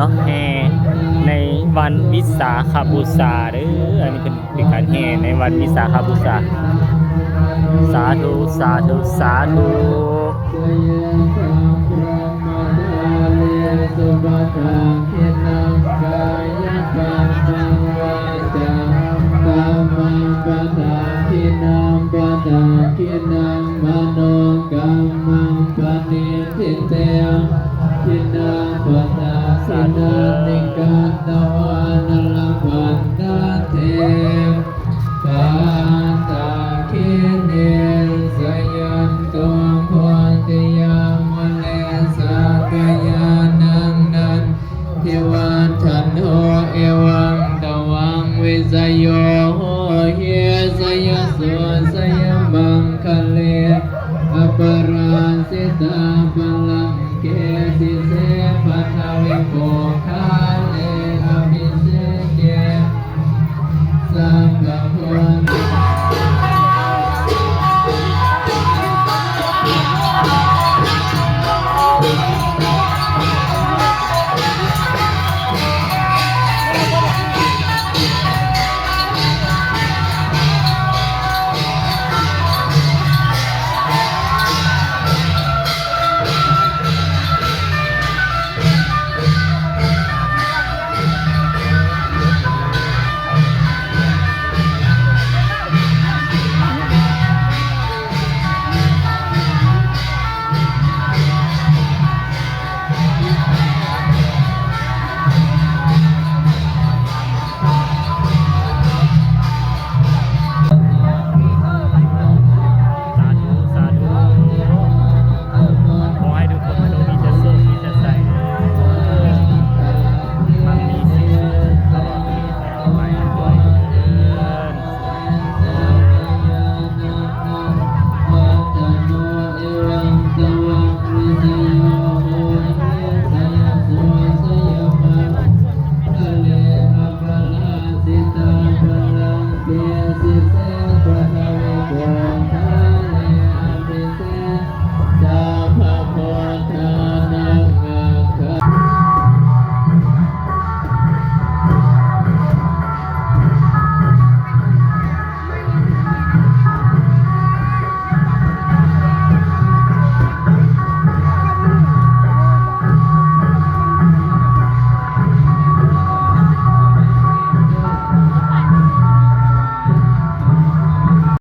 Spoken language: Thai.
นาะแห่ในวันวิสาขบูชาเด้ออันนี้เป็นการแห่ในวันวิสาขบูชาสาธุสาธุสาธุสุปทาคินังกายปัสสังวาจากัมมังปะทาคินังปะทาคินังมโนกัมมังปะนิทิเตคินังปะทาคินังนิกันตวานลพันธเทปันตาคิเนสยันตุโพธิยามเลสกยานังนันทิวันทันโหเอวังตวังวิสโยโหเยสยสุสย